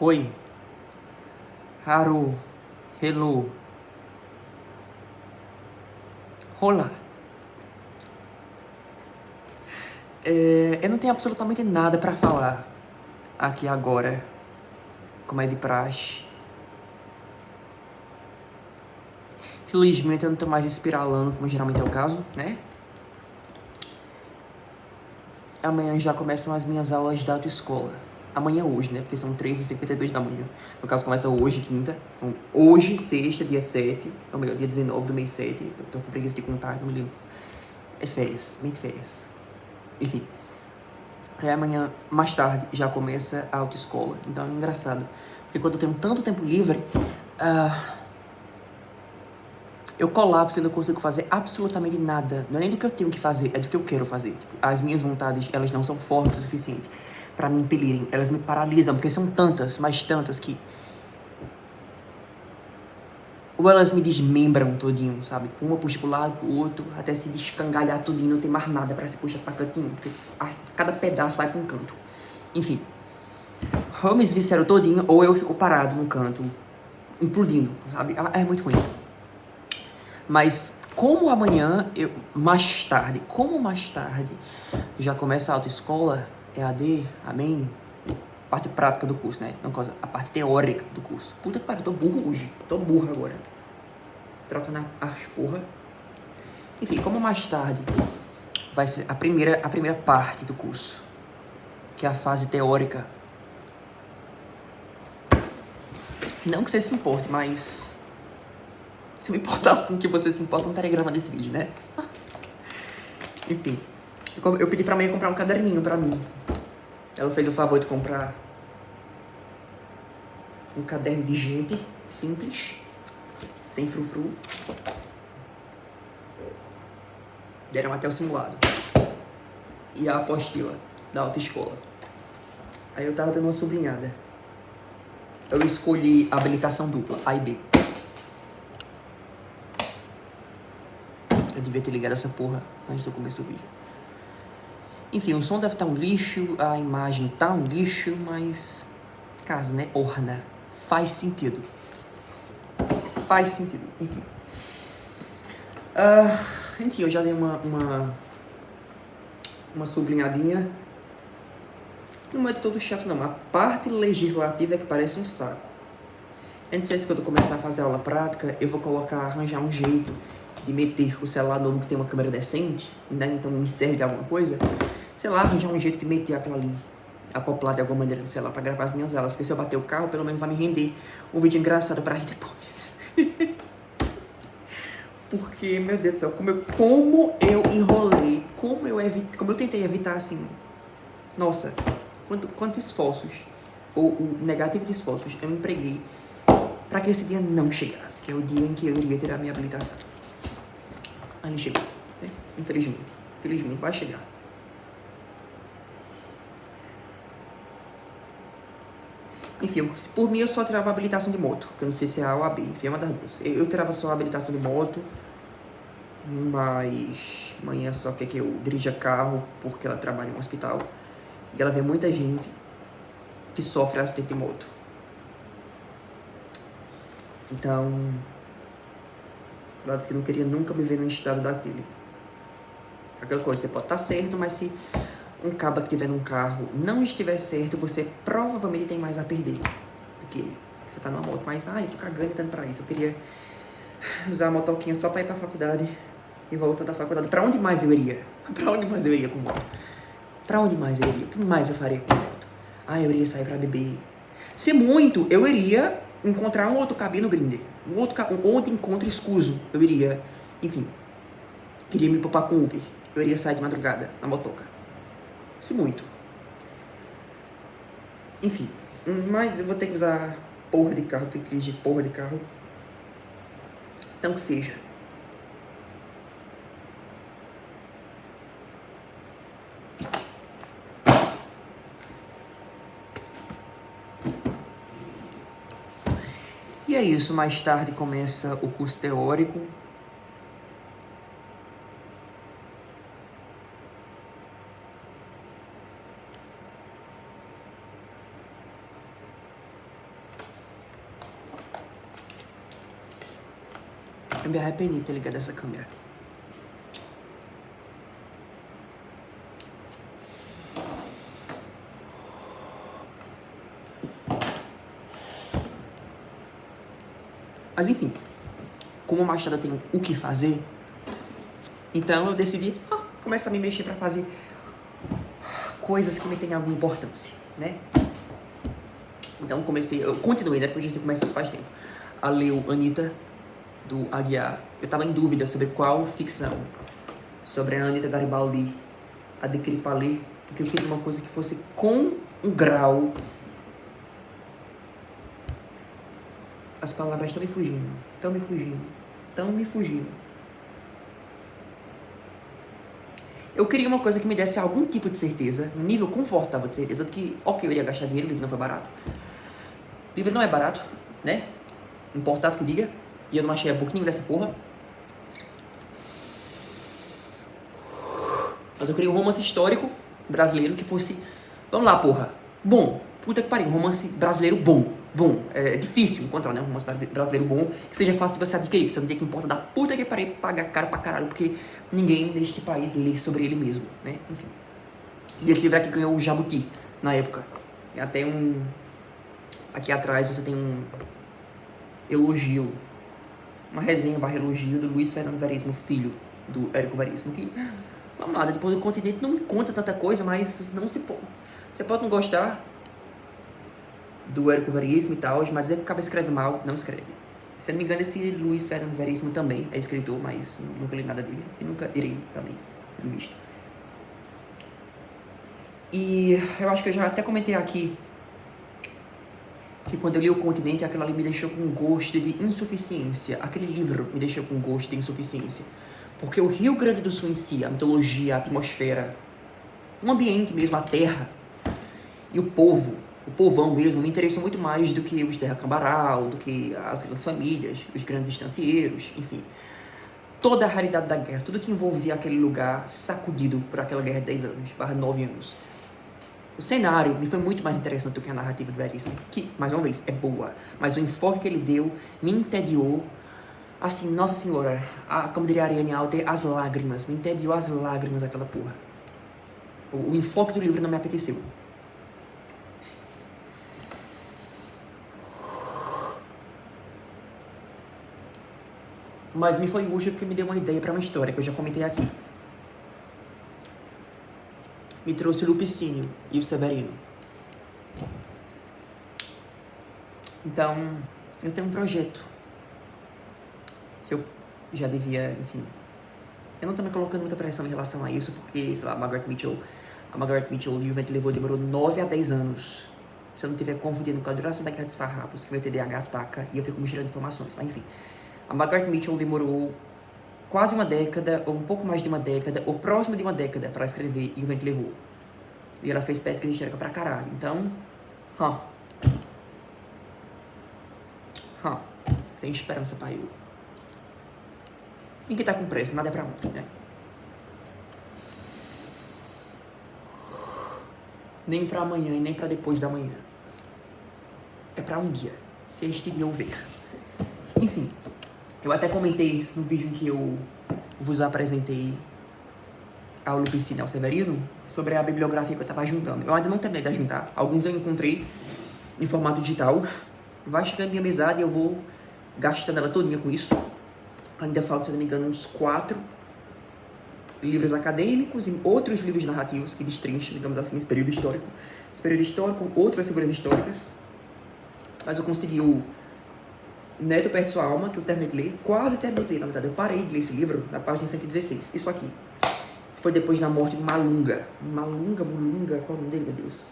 Oi. Haru. Hello. Olá. Eu não tenho absolutamente nada pra falar aqui agora, como é de praxe. Felizmente eu não tô mais espiralando, como geralmente é o caso, né? Amanhã já começam as minhas aulas da autoescola. Amanhã hoje, né? Porque são 3h52 da manhã. No caso, começa hoje, quinta. Então, hoje, sexta, dia 7. Ou melhor, dia 19 do mês 7. Eu tô com preguiça de contar, não me lembro. É férias, bem de férias. Enfim. Aí amanhã, mais tarde, já começa a autoescola. Então é engraçado. Porque quando eu tenho tanto tempo livre, eu colapso e não consigo fazer absolutamente nada. Não é nem do que eu tenho que fazer, é do que eu quero fazer. Tipo, as minhas vontades, elas não são fortes o suficiente pra me impelirem. Elas me paralisam, porque são tantas, mas tantas que... Ou elas me desmembram todinho, sabe? Uma puxa pro lado, pro outro, até se descangalhar todinho, não tem mais nada pra se puxar pra cantinho. Porque cada pedaço vai pra um canto. Enfim. Ou me esvicero todinho, ou eu fico parado no canto, implodindo, sabe? É muito ruim. Mas como amanhã, mais tarde, já começa a autoescola, EAD, amém? Parte prática do curso, né? Não, a parte teórica do curso. Puta que pariu, eu tô burro hoje. Tô burro agora. Trocando as porra. Enfim, como mais tarde vai ser a primeira parte do curso, que é a fase teórica. Não que você se importe, mas... Se eu me importasse com o que você se importa, eu não estaria gravando esse vídeo, né? Enfim. Eu pedi pra mãe comprar um caderninho pra mim. Ela fez o favor de comprar um caderno de gente, simples, sem frufru. Deram até o simulado. E a apostila da autoescola. Aí eu tava dando uma sublinhada. Eu escolhi habilitação dupla, A e B. Eu devia ter ligado essa porra antes do começo do vídeo. Enfim, o som deve estar um lixo, a imagem tá um lixo, mas... Casa, né? Orna. Faz sentido. Faz sentido. Enfim. Enfim, eu já dei uma sublinhadinha. Não é de todo chato, não. A parte legislativa é que parece um saco. Antes de quando eu começar a fazer aula prática, eu vou arranjar um jeito de meter o celular novo que tem uma câmera decente, né? Então me serve de alguma coisa. Sei lá, arranjar um jeito de meter aquilo ali, acoplar de alguma maneira no celular pra gravar as minhas aulas. Porque se eu bater o carro, pelo menos vai me render um vídeo engraçado pra ir depois. Porque, meu Deus do céu, como eu enrolei, como eu tentei evitar, assim... Nossa, quantos esforços, ou o negativo de esforços, eu empreguei pra que esse dia não chegasse, que é o dia em que eu iria tirar a minha habilitação. Aí ele chegou, né? Infelizmente. Felizmente vai chegar. Enfim, por mim eu só tirava a habilitação de moto, que eu não sei se é A ou a B, enfim, é uma das duas. Eu tirava só a habilitação de moto, mas amanhã só quer que eu dirija carro, porque ela trabalha em um hospital. E ela vê muita gente que sofre acidente de moto. Então, ela disse que não queria nunca me ver num estado daquele. Aquela coisa, você pode estar certo, mas se um caba que estiver num carro não estiver certo, você provavelmente tem mais a perder do que ele. Você tá numa moto, mas, eu tô cagando e dando pra isso. Eu queria usar a motoquinha só pra ir pra faculdade e voltar da faculdade. Pra onde mais eu iria? Pra onde mais eu iria com moto? Pra onde mais eu iria? O que mais eu faria com moto? Eu iria sair pra beber. Se muito, eu iria encontrar um outro cabelo no Grindr. Um outro encontro escuso. Eu iria, enfim, iria me poupar com Uber. Eu iria sair de madrugada na motoca. Se muito. Enfim, mas eu vou ter que usar porra de carro, tenho que dirigir porra de carro. Então que seja. E é isso, mais tarde começa o curso teórico. Eu me arrependi de ter ligado essa câmera. Mas enfim, como o Machado tem o que fazer, então eu decidi começar a me mexer pra fazer coisas que me tenham alguma importância, né? Então eu continuei, né? Porque a gente começa faz tempo, a ler o Anitta, do Aguiar. Eu tava em dúvida sobre qual ficção, sobre a Anitta Garibaldi adquirir pra ler, porque eu queria uma coisa que fosse com um grau. As palavras estão me fugindo. Eu queria uma coisa que me desse algum tipo de certeza, um nível confortável de certeza, de que, ok, eu iria gastar dinheiro, o livro não foi barato. O livro não é barato, né? Importado que eu diga. E eu não achei e-book nenhum dessa porra. Mas eu queria um romance histórico brasileiro que fosse... Vamos lá, porra. Bom. Puta que pariu. Um romance brasileiro bom. É difícil encontrar, né? Um romance brasileiro bom que seja fácil de você adquirir. Que você não tem que importar da puta que pariu pagar caro pra caralho. Porque ninguém neste país lê sobre ele mesmo, né? Enfim. E esse livro aqui ganhou o Jabuti na época. Tem até um... Aqui atrás você tem um elogio. Uma resenha / elogio do Luiz Fernando Veríssimo, filho do Érico Veríssimo, que, vamos lá, depois do Continente não me conta tanta coisa, mas não se pode. Você pode não gostar do Érico Veríssimo e tal, mas dizer que o cara escreve mal, não escreve. Se eu não me engano, esse Luiz Fernando Veríssimo também é escritor, mas nunca li nada dele, e nunca irei também, pelo visto. E eu acho que eu já até comentei aqui que quando eu li O Continente, aquilo ali me deixou com gosto de insuficiência. Aquele livro me deixou com gosto de insuficiência. Porque o Rio Grande do Sul em si, a mitologia, a atmosfera, o ambiente mesmo, a terra, e o povo, o povão mesmo, me interessou muito mais do que os Terra Cambaral, do que as grandes famílias, os grandes estancieiros, enfim. Toda a raridade da guerra, tudo que envolvia aquele lugar sacudido por aquela guerra de 10 anos, / 9 anos. O cenário me foi muito mais interessante do que a narrativa do Veríssimo, que, mais uma vez, é boa, mas o enfoque que ele deu me entediou, assim, nossa senhora, como diria a Ariane Alter, as lágrimas, me entediou as lágrimas aquela porra. O enfoque do livro não me apeteceu. Mas me foi útil porque me deu uma ideia para uma história que eu já comentei aqui. Me trouxe o Lupicínio e o Severino. Então, eu tenho um projeto que eu já devia, enfim... Eu não tô me colocando muita pressão em relação a isso, porque, sei lá, a Margaret Mitchell e o Vento Levou demorou 9 a 10 anos. Se eu não estiver confundindo com a duração da Guerra dos Farrapos, que meu TDAH ataca e eu fico misturando informações. Mas, enfim, a Margaret Mitchell demorou quase uma década, ou um pouco mais de uma década, ou próximo de uma década, para escrever E o Vento Levou. E ela fez pesquisa histórica pra caralho. Então, tem esperança pra eu. Ninguém tá com pressa, nada é pra ontem, né? Nem pra amanhã e nem pra depois da manhã. É pra um dia, se este dia houver. Enfim, eu até comentei no vídeo em que eu vos apresentei ao Lupicínio e ao Severino sobre a bibliografia que eu tava juntando. Eu ainda não terminei de juntar. Alguns eu encontrei em formato digital. Vai chegando minha mesada e eu vou gastando ela todinha com isso. Ainda falta, se não me engano, uns 4 livros acadêmicos e outros livros narrativos que destrincham, digamos assim, esse período histórico. Esse período histórico, outras figuras históricas. Mas eu consegui o Neto Perde Sua Alma, que eu terminei de ler. Quase terminei, na verdade. Eu parei de ler esse livro na página 116. Isso aqui. Foi depois da morte de Mulunga, qual é o nome dele, meu Deus?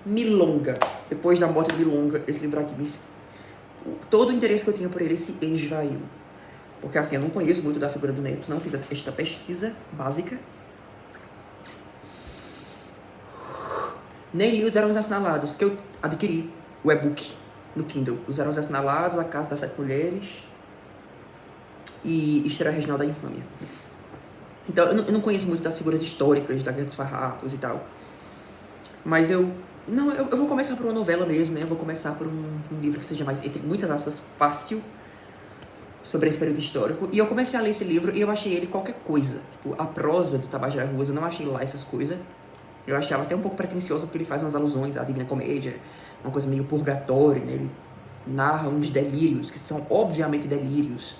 Milonga. Depois da morte de Milonga, esse livro aqui, todo o interesse que eu tinha por ele se esvaiu. Porque assim, eu não conheço muito da figura do Neto, não fiz esta pesquisa básica. Nem li Os Eram Assinalados, que eu adquiri, o e-book, no Kindle. Os Eram Assinalados, A Casa das 7 Mulheres e História Regional da Infâmia. Então, eu não conheço muito das figuras históricas, da Guerra dos Farrapos e tal. Mas eu vou começar por uma novela mesmo, né? Eu vou começar por um livro que seja mais, entre muitas aspas, fácil. sobre esse período histórico. E eu comecei a ler esse livro e eu achei ele qualquer coisa. Tipo, a prosa do Tabajara Ruas, eu não achei lá essas coisas. Eu achava até um pouco pretensioso porque ele faz umas alusões à Divina Comédia, uma coisa meio purgatório, né? Ele narra uns delírios, que são obviamente delírios.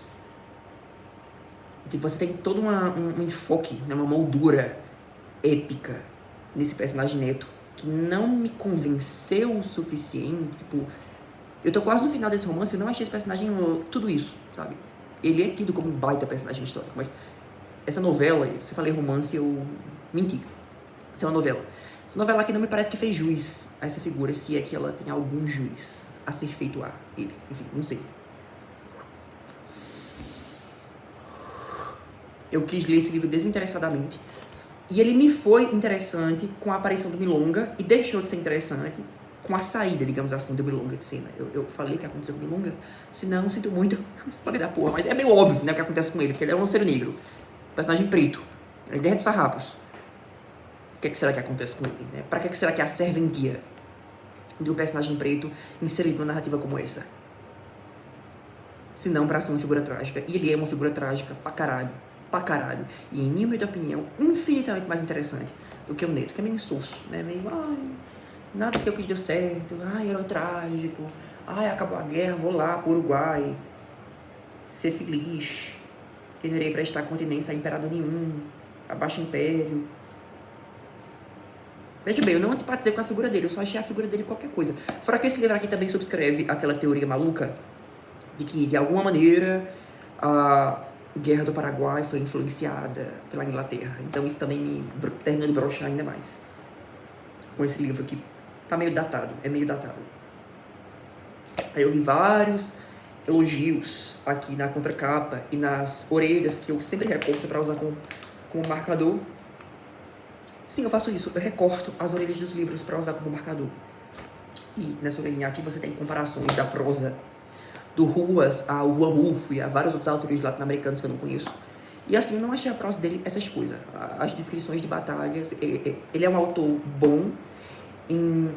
Tipo, você tem todo um enfoque, né? Uma moldura épica nesse personagem Neto, que não me convenceu o suficiente. Tipo, eu tô quase no final desse romance e não achei esse personagem tudo isso, sabe? Ele é tido como um baita personagem histórico, mas essa novela, se eu falei romance, eu menti. Essa é uma novela. Essa novela aqui não me parece que fez jus a essa figura, se é que ela tem algum juiz a ser feito a ele. Enfim, não sei. Eu quis ler esse livro desinteressadamente. E ele me foi interessante com a aparição do Milonga e deixou de ser interessante com a saída, digamos assim, do Milonga de cena. Eu falei o que aconteceu com o Milonga? Se não, sinto muito. Pode dar porra, mas é meio óbvio, né, o que acontece com ele, porque ele é um lanceiro negro. Personagem preto. Ele derrete farrapos. O que será que acontece com ele, né? Pra que será que é a serventia de um personagem preto inserido numa narrativa como essa? Se não pra ser uma figura trágica. E ele é uma figura trágica pra caralho. Pra caralho. E em minha opinião, infinitamente mais interessante do que o Neto, que é meio insosso, né? Meio, ai, nada que eu quis deu certo, ai, herói trágico, ai, acabou a guerra, vou lá pro Uruguai ser feliz, que não irei prestar continência a imperador nenhum, abaixo império. Veja bem, eu não antipatizei com a figura dele, eu só achei a figura dele qualquer coisa. Fora que esse livro aqui também subscreve aquela teoria maluca de que, de alguma maneira, a Guerra do Paraguai foi influenciada pela Inglaterra. Então isso também me termina de broxar ainda mais com esse livro aqui. Tá meio datado, é meio datado. Aí eu vi vários elogios aqui na contracapa e nas orelhas, que eu sempre recorto para usar como marcador. Sim, eu faço isso, eu recorto as orelhas dos livros para usar como marcador. E nessa orelhinha aqui você tem comparações da prosa do Ruas a Juan Rulfo e a vários outros autores latino-americanos que eu não conheço. E assim, eu não achei a prosa dele essas coisas. As descrições de batalhas, ele é um autor bom em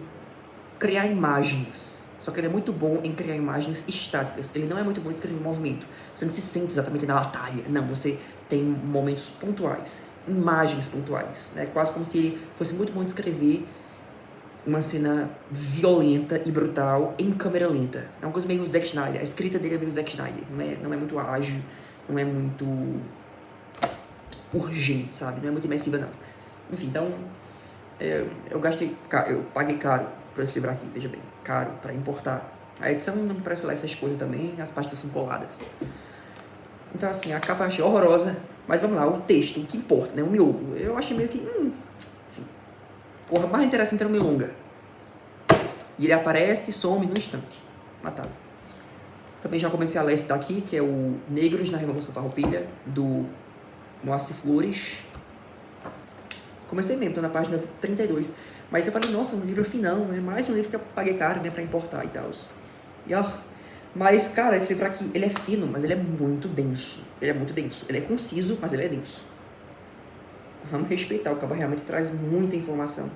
criar imagens. Só que ele é muito bom em criar imagens estáticas. Ele não é muito bom em escrever movimento. Você não se sente exatamente na batalha. Não, você tem momentos pontuais, imagens pontuais. É quase como se ele fosse muito bom em escrever uma cena violenta e brutal em câmera lenta. É uma coisa meio Zack Snyder. A escrita dele é meio Zack Snyder. Não é muito ágil, não é muito urgente, sabe? Não é muito imersiva, não. Enfim, então, eu paguei caro por esse livro aqui, veja bem. Caro para importar. A edição não me parece lá essas coisas também, as pastas são coladas. Então, assim, a capa eu achei horrorosa, mas vamos lá, o texto, o que importa, né? O miolo. Eu achei meio que, enfim. Porra, mais interessante era o Milonga. E ele aparece e some no instante. Matado. Também já comecei a ler esse daqui, que é o Negros na Revolução Farroupilha, do Moacir Flores. Comecei mesmo, tô na página 32. Mas eu falei, nossa, um livro finão, é mais um livro que eu paguei caro, né, pra importar e tal. E ó, mas, cara, esse livro aqui, ele é fino, mas ele é muito denso. Ele é muito denso. Ele é conciso, mas ele é denso. Vamos respeitar, o cabo realmente traz muita informação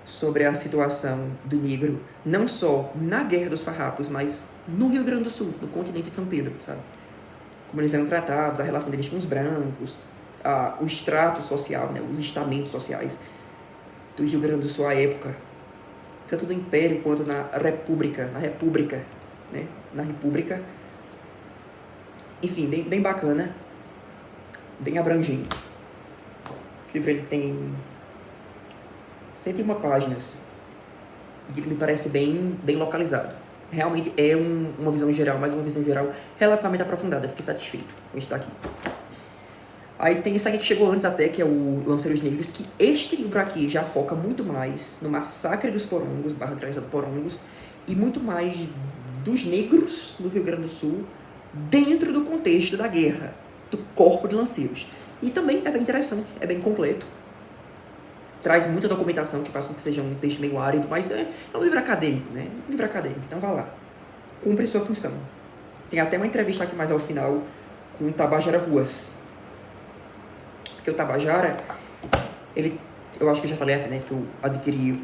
sobre a situação do negro, não só na Guerra dos Farrapos, mas no Rio Grande do Sul, no continente de São Pedro, sabe? Como eles eram tratados, a relação deles com os brancos, o extrato social, né, os estamentos sociais do Rio Grande do Sul à época, tanto no Império quanto na República, né, na República. Enfim, bem bacana, bem abrangente. Esse livro ele tem 101 páginas e ele me parece bem localizado. Realmente é uma visão geral, mas uma visão geral relativamente aprofundada. Fiquei satisfeito com isso daqui. Aí tem esse aqui que chegou antes até, que é o Lanceiros Negros, que este livro aqui já foca muito mais no massacre dos Porongos, /Traição dos Porongos, e muito mais dos negros do Rio Grande do Sul dentro do contexto da guerra, do corpo de lanceiros. E também é bem interessante, é bem completo. Traz muita documentação que faz com que seja um texto meio árido, mas é um livro acadêmico, né? Um livro acadêmico, então vá lá. Cumpre sua função. Tem até uma entrevista aqui mais ao final com o Tabajara Ruas. Porque o Tabajara, eu acho que eu já falei até, né, que eu adquiri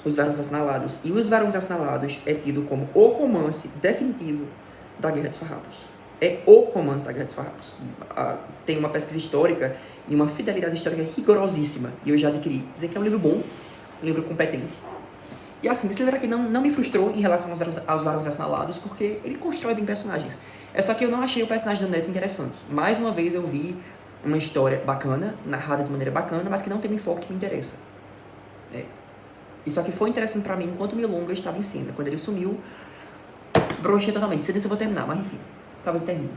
os Verões Assinalados. E os Verões Assinalados é tido como o romance definitivo da Guerra dos Farrapos. É o romance da Guerra dos Farrapos. Tem uma pesquisa histórica e uma fidelidade histórica rigorosíssima. E eu já adquiri. Dizer que é um livro bom, um livro competente. E assim, esse livro aqui não me frustrou em relação aos Varões Assinalados, porque ele constrói bem personagens. É só que eu não achei o personagem do Neto interessante. Mais uma vez eu vi uma história bacana, narrada de maneira bacana, mas que não tem um enfoque que me interessa. Isso aqui foi interessante pra mim enquanto o Milonga estava em cena. Quando ele sumiu, brochei totalmente. Não sei nem se eu vou terminar, mas enfim. Talvez eu termine.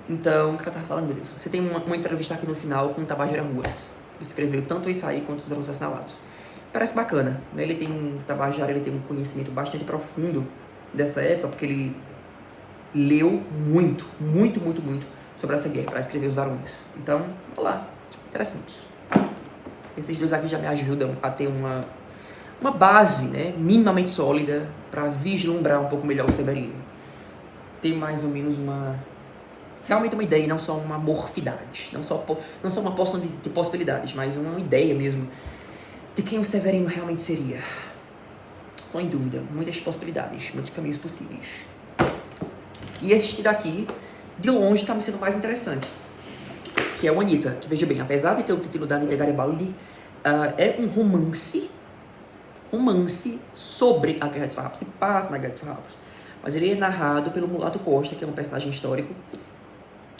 Então, o que eu tava falando, meu Deus? Você tem uma entrevista aqui no final com o Tabajara Ruas. Ele escreveu tanto isso aí quanto os Varões Assinalados. Parece bacana, né? O Tabajara, ele tem um conhecimento bastante profundo dessa época, porque ele leu muito sobre essa guerra para escrever os Varões. Então, vamos lá. Interessante. Esses dois aqui já me ajudam a ter uma base, né, minimamente sólida para vislumbrar um pouco melhor o Severino. Ter mais ou menos realmente uma ideia, não só uma morfidade, não só uma porção de possibilidades, mas uma ideia mesmo de quem o Severino realmente seria. Estou em dúvida, muitas possibilidades, muitos caminhos possíveis. E este daqui, de longe, está me sendo mais interessante, que é o Anitta, que veja bem, apesar de ter o título da Anitta Garibaldi, é um romance sobre a Guerra dos Farrapos, se passa na Guerra dos Farrapos, mas ele é narrado pelo Mulato Costa, que é um personagem histórico.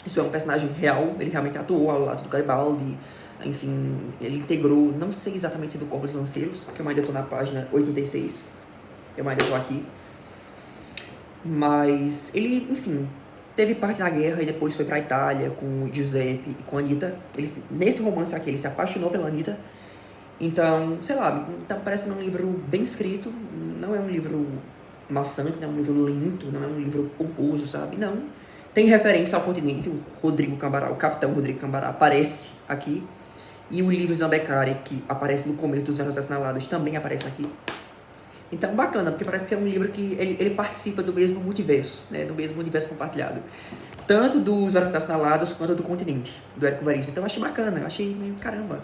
Isso é um personagem real, ele realmente atuou ao lado do Garibaldi, enfim, ele integrou, não sei exatamente se do Corpo dos Lanceiros, porque eu ainda estou na página 86, eu ainda estou aqui, mas ele, enfim, teve parte na guerra e depois foi pra Itália com o Giuseppe e com a Anitta. Nesse romance aqui, ele se apaixonou pela Anitta. Então, sei lá, tá parecendo um livro bem escrito. Não é um livro maçante, não é um livro lento, não é um livro pomposo, sabe? Não. Tem referência ao continente. O Rodrigo Cambará, o capitão Rodrigo Cambará, aparece aqui. E o livro Zambecari, que aparece no começo dos Varões Assinalados, também aparece aqui. Então, bacana, porque parece que é um livro que ele participa do mesmo multiverso, né? Do mesmo universo compartilhado. Tanto dos Varões Assinalados quanto do continente, do Érico Veríssimo. Então, eu achei bacana, eu achei meio caramba.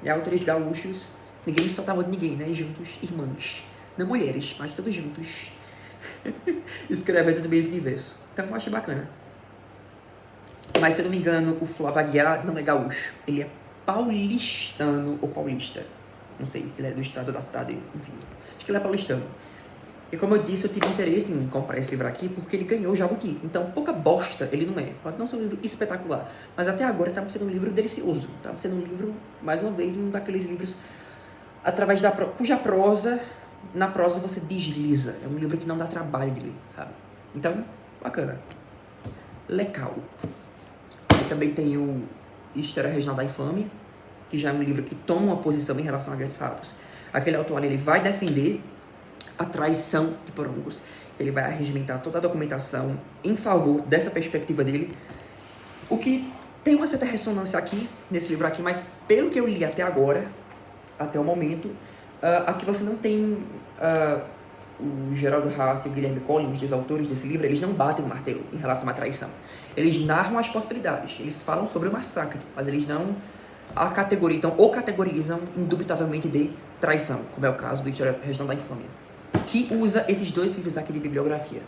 E autores gaúchos, ninguém soltava de ninguém, né? Juntos, irmãos. Não mulheres, mas todos juntos. Escrevendo no mesmo universo. Então, eu achei bacana. Mas, se eu não me engano, o Flávio Aguiar não é gaúcho. Ele é paulistano ou paulista. Não sei se ele é do estado ou da cidade, enfim. Acho que ele é paulistano. E como eu disse, eu tive interesse em comprar esse livro aqui porque ele ganhou o Jabuti. Então, pouca bosta ele não é. Pode não ser um livro espetacular, mas até agora tá sendo um livro delicioso. Tá sendo um livro, mais uma vez, um daqueles livros através cuja prosa, na prosa você desliza. É um livro que não dá trabalho de ler, sabe? Então, bacana. Legal. E também tem o História Regional da Infâmia, que já é um livro que toma uma posição em relação à Guerra dos Farrapos. Aquele autor, ele vai defender a traição de Porongos. Ele vai arregimentar toda a documentação em favor dessa perspectiva dele. O que tem uma certa ressonância aqui, nesse livro aqui, mas pelo que eu li até agora, até o momento, aqui você não tem o Geraldo Haas e o Guilherme Collins, os autores desse livro, eles não batem o martelo em relação à traição. Eles narram as possibilidades, eles falam sobre o massacre, mas eles não categorizam indubitavelmente de traição, como é o caso do História Regional da Infâmia, que usa esses dois livros aqui de bibliografia.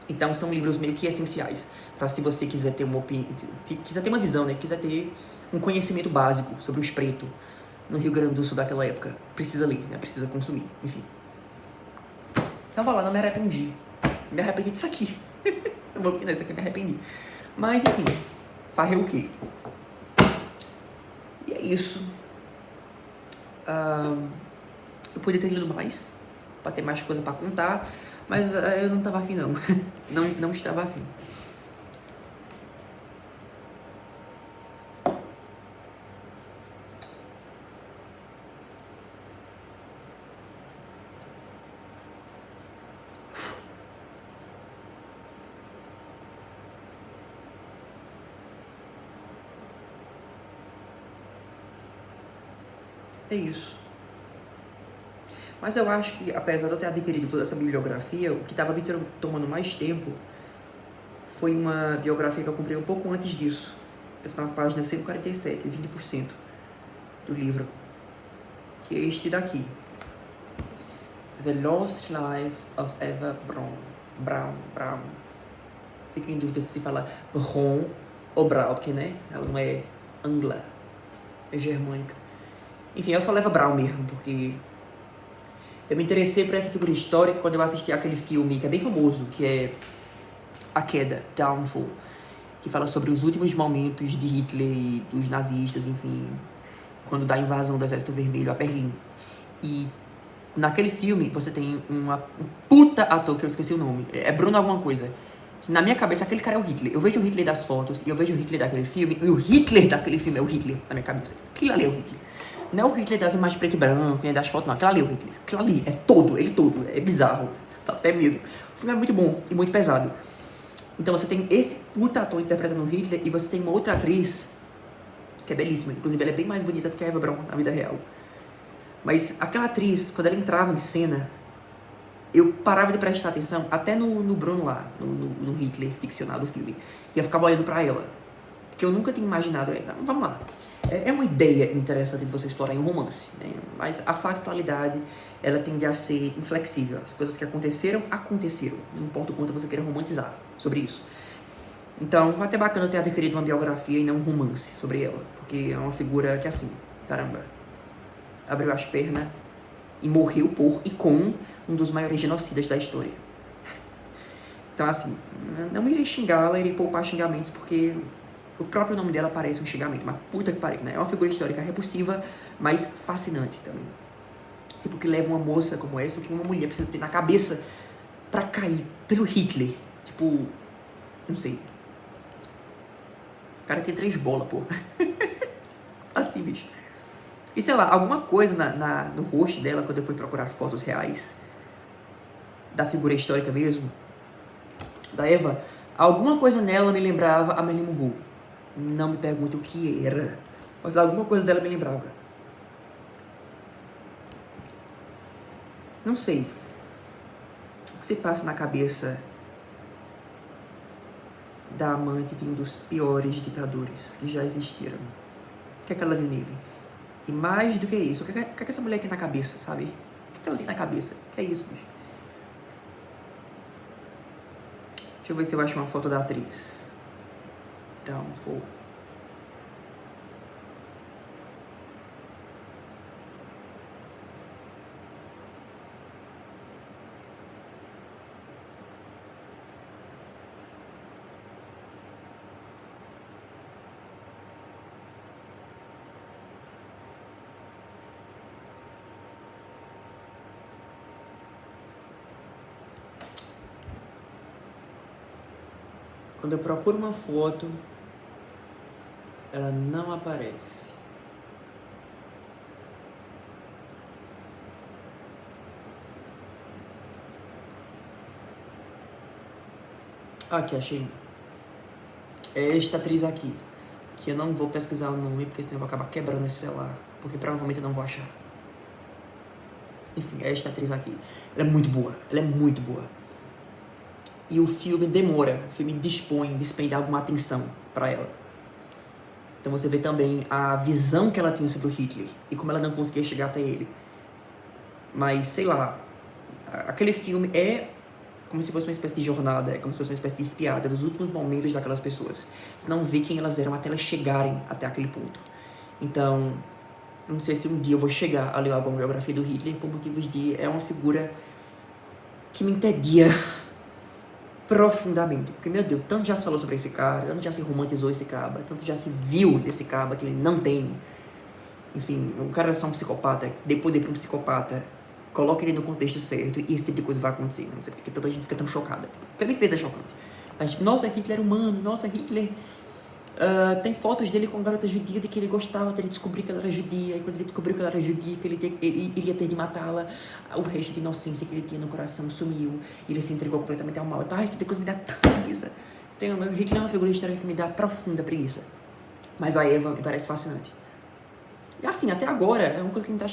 Então são livros meio que essenciais para, se você quiser ter uma opinião, quiser ter uma visão, né, quiser ter um conhecimento básico sobre os pretos no Rio Grande do Sul daquela época, precisa ler, né, precisa consumir, enfim. Então vai lá, não me arrependi. Me arrependi disso aqui. Eu vou opinar, isso aqui eu me arrependi. Mas enfim, farrei o quê? E é isso. Eu podia ter lido mais, para ter mais coisa para contar, mas eu não estava afim não. Não estava afim. É isso. Mas eu acho que, apesar de eu ter adquirido toda essa bibliografia, o que estava me tomando mais tempo foi uma biografia que eu comprei um pouco antes disso. Eu estou na página 147, 20% do livro, que é este daqui. The Lost Life of Eva Braun. Braun. Fico em dúvida se fala Braun ou Braun, porque, né, ela não é angla, é germânica. Enfim, eu falava Braun mesmo, porque eu me interessei por essa figura histórica quando eu assisti aquele filme que é bem famoso, que é A Queda, Downfall, que fala sobre os últimos momentos de Hitler e dos nazistas, enfim, quando dá a invasão do Exército Vermelho a Berlim. E naquele filme você tem um puta ator que eu esqueci o nome, é Bruno alguma coisa. Na minha cabeça, aquele cara é o Hitler. Eu vejo o Hitler das fotos e eu vejo o Hitler daquele filme, e o Hitler daquele filme é o Hitler na minha cabeça. Aquilo ali é o Hitler. Não é o Hitler das imagens preto e branco, nem das fotos, não. Aquilo ali é o Hitler. Aquilo ali é todo, ele todo. É bizarro. Dá até medo. O filme é muito bom e muito pesado. Então você tem esse puta ator interpretando o Hitler e você tem uma outra atriz que é belíssima. Inclusive, ela é bem mais bonita do que a Eva Braun na vida real. Mas aquela atriz, quando ela entrava em cena, eu parava de prestar atenção até no Bruno lá, no Hitler ficcionado do filme. E eu ficava olhando pra ela. Porque eu nunca tinha imaginado. Vamos lá. É uma ideia interessante de você explorar em um romance, né? Mas a factualidade, ela tende a ser inflexível. As coisas que aconteceram. Não importa o quanto você queira romantizar sobre isso. Então, vai até bacana eu ter adquirido uma biografia e não um romance sobre ela. Porque é uma figura que, assim, caramba, abriu as pernas e morreu por e com um dos maiores genocidas da história. Então, assim, não irei xingá-la, irei poupar xingamentos, porque o próprio nome dela parece um xingamento, mas puta que pariu, né? É uma figura histórica repulsiva, mas fascinante também. Tipo, que leva uma moça como essa, o que uma mulher precisa ter na cabeça pra cair pelo Hitler. Tipo, não sei. O cara tem 3 bolas, pô. Assim, bicho. E sei lá, alguma coisa no rosto dela, quando eu fui procurar fotos reais da figura histórica mesmo, da Eva, alguma coisa nela me lembrava a Marilyn Monroe. Não me pergunte o que era, mas alguma coisa dela me lembrava. Não sei. O que se passa na cabeça da amante de um dos piores ditadores que já existiram? O que é que ela viu nele? E mais do que isso, o que é que essa mulher tem na cabeça, sabe? O que ela tem na cabeça? Que é isso, bicho? Deixa eu ver se eu acho uma foto da atriz. Downfall. Quando eu procuro uma foto, ela não aparece. Aqui, achei. É esta atriz aqui. Que eu não vou pesquisar o nome, porque senão eu vou acabar quebrando esse celular. Porque provavelmente eu não vou achar. Enfim, é esta atriz aqui. Ela é muito boa. Ela é muito boa. E o filme demora. O filme despende alguma atenção pra ela. Então você vê também a visão que ela tinha sobre o Hitler. E como ela não conseguia chegar até ele. Mas, sei lá. Aquele filme é como se fosse uma espécie de jornada, é como se fosse uma espécie de espiada dos últimos momentos daquelas pessoas. Você não vê quem elas eram até elas chegarem até aquele ponto. Então, não sei se um dia eu vou chegar a ler alguma biografia do Hitler por motivos de... É uma figura que me entedia profundamente. Porque, meu Deus, tanto já se falou sobre esse cara, tanto já se romantizou esse cara, tanto já se viu desse cara que ele não tem. Enfim, o cara é só um psicopata, depois de um psicopata... Coloca ele no contexto certo e esse tipo de coisa vai acontecer. Não sei porque tanta gente fica tão chocada. O que ele fez é chocante. Mas, nossa, Hitler é humano. Nossa, Hitler... tem fotos dele com a garota judia de que ele gostava até ele descobrir que ela era judia. E quando ele descobriu que ela era judia, que ele iria ter de matá-la, o resto de inocência que ele tinha no coração sumiu. E ele se entregou completamente ao mal. Então, esse tipo de coisa me dá tanta preguiça. Hitler é uma figura histórica que me dá profunda preguiça. Mas a Eva me parece fascinante. E assim, até agora, é uma coisa que me tá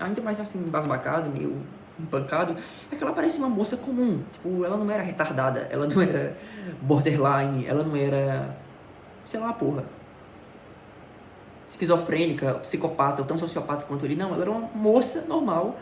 ainda mais assim, embasbacado, meio empancado, é que ela parece uma moça comum. Tipo, ela não era retardada, ela não era borderline, ela não era, sei lá, porra, esquizofrênica, psicopata, ou tão sociopata quanto ele. Não, ela era uma moça normal,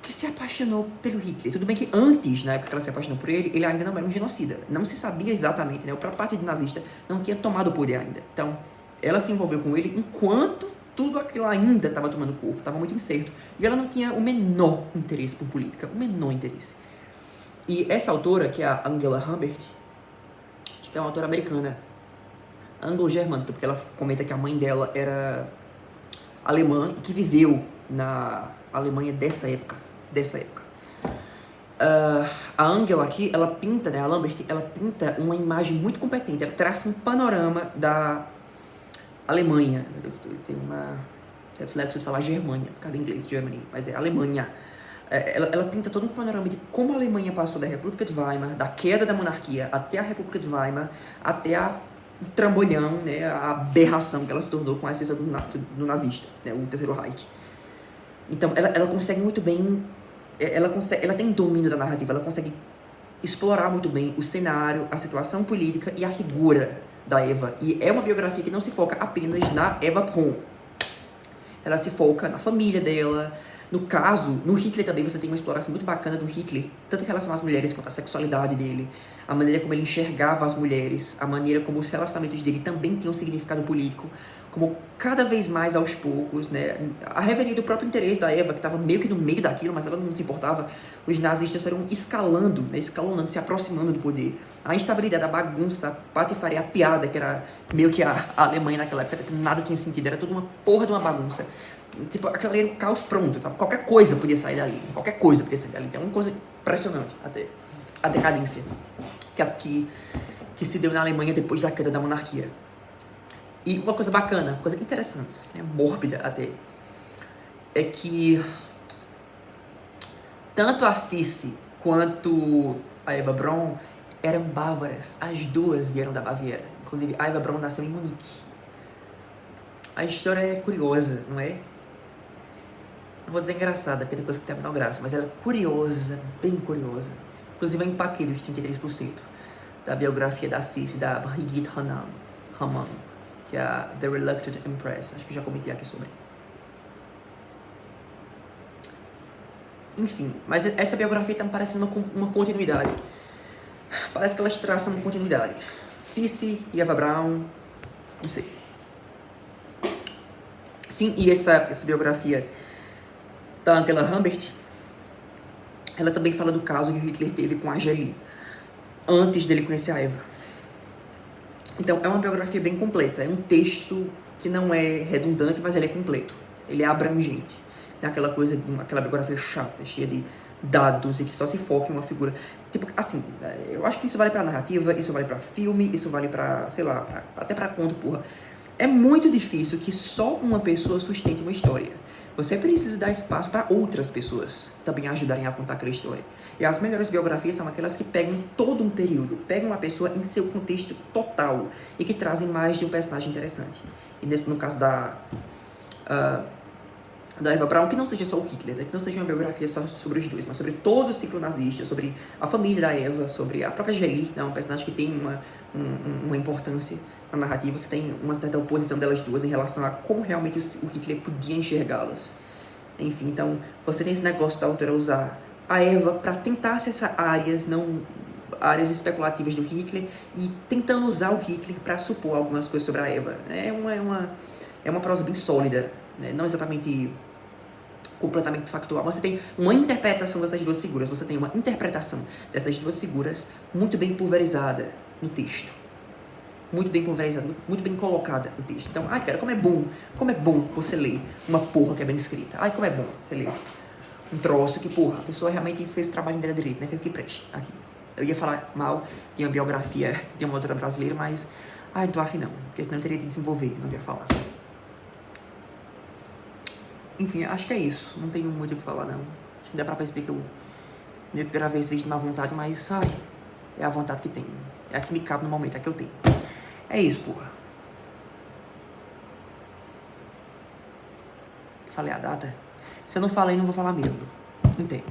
que se apaixonou pelo Hitler. Tudo bem que antes, na época que ela se apaixonou por ele, ele ainda não era um genocida. Não se sabia exatamente, né? O próprio partido nazista não tinha tomado o poder ainda. Então, ela se envolveu com ele enquanto tudo aquilo ainda estava tomando corpo, estava muito incerto. E ela não tinha o menor interesse por política, o menor interesse. E essa autora, que é a Angela Humbert, que é uma autora americana, anglo-germânica, porque ela comenta que a mãe dela era alemã e que viveu na Alemanha dessa época. A Angela aqui, ela pinta, né, a Lambert, ela pinta uma imagem muito competente. Ela traça um panorama da Alemanha. Tem uma reflexo de falar Germânia, por causa do inglês, Germany, mas é Alemanha. Ela pinta todo um panorama de como a Alemanha passou da República de Weimar, da queda da monarquia, até a República de Weimar, até o trambolhão, né, a aberração que ela se tornou com a ascensão do nazista, né, o Terceiro Reich. Então, ela consegue muito bem, ela tem domínio da narrativa, ela consegue explorar muito bem o cenário, a situação política e a figura da Eva. E é uma biografia que não se foca apenas na Eva Braun. Ela se foca na família dela. No caso, no Hitler também você tem uma exploração muito bacana do Hitler, tanto em relação às mulheres quanto à sexualidade dele, a maneira como ele enxergava as mulheres, a maneira como os relacionamentos dele também tinham um significado político, como cada vez mais aos poucos, né, a revelia do próprio interesse da Eva, que estava meio que no meio daquilo, mas ela não se importava, os nazistas foram escalando, né, escalonando, se aproximando do poder. A instabilidade, a bagunça, a patifaria, a piada, que era meio que a Alemanha naquela época, que nada tinha sentido, era tudo uma porra de uma bagunça. Tipo, aquilo era o caos pronto, tá? Qualquer coisa podia sair dali, Então, uma coisa impressionante, até a decadência que se deu na Alemanha depois da queda da monarquia. E uma coisa bacana, uma coisa interessante, né? Mórbida até, é que tanto a Sissi quanto a Eva Braun eram bávaras. As duas vieram da Baviera. Inclusive, a Eva Braun nasceu em Munique. A história é curiosa, não é? Não vou dizer engraçada, porque tem coisa que tem a menor graça, mas ela é curiosa, bem curiosa. Inclusive, eu empaquei os 33% da biografia da Sissi, da Brigitte Hamann, que é a The Reluctant Empress. Acho que já comentei aqui sobre. Enfim, mas essa biografia tá me parecendo uma continuidade. Parece que elas traçam uma continuidade. Sissi e Eva Braun, não sei. Sim, e essa biografia da Angela Humbert, ela também fala do caso que Hitler teve com a Jolie, antes dele conhecer a Eva. Então, é uma biografia bem completa. É um texto que não é redundante, mas ele é completo. Ele é abrangente. Não é aquela coisa, aquela biografia chata, cheia de dados e que só se foca em uma figura. Tipo, assim, eu acho que isso vale pra narrativa, isso vale pra filme, isso vale pra, sei lá, até pra conto, porra. É muito difícil que só uma pessoa sustente uma história. Você precisa dar espaço para outras pessoas também ajudarem a contar aquela história. E as melhores biografias são aquelas que pegam todo um período, pegam uma pessoa em seu contexto total e que trazem mais de um personagem interessante. E no caso da Eva Braun, que não seja só o Hitler, né? Que não seja uma biografia só sobre os dois, mas sobre todo o ciclo nazista, sobre a família da Eva, sobre a própria Jolie, né? Um personagem que tem uma importância na narrativa. Você tem uma certa oposição delas duas em relação a como realmente o Hitler podia enxergá-las. Enfim, então você tem esse negócio da autora usar a Eva para tentar acessar áreas especulativas do Hitler e tentando usar o Hitler para supor algumas coisas sobre a Eva. É uma prosa bem sólida, né? Não exatamente completamente factual, mas você tem uma interpretação dessas duas figuras, você tem uma interpretação dessas duas figuras muito bem pulverizada no texto. Muito bem pulverizada, muito bem colocada no texto. Então, ai cara, como é bom você ler uma porra que é bem escrita. Ai, como é bom você ler um troço que, porra, a pessoa realmente fez o trabalho dela direito, né? Fez o que preste aqui. Eu ia falar mal de uma biografia de uma autora brasileira, mas, ai, não tô afim não, porque senão eu teria que desenvolver, não ia falar. Enfim, acho que é isso. Não tenho muito o que falar, não. Acho que dá pra perceber que eu meio que gravei esse vídeo de má vontade, mas, ai, é a vontade que tenho. É a que me cabe no momento, é a que eu tenho. É isso, porra. Falei a data? Se eu não falei, não vou falar mesmo. Entendo.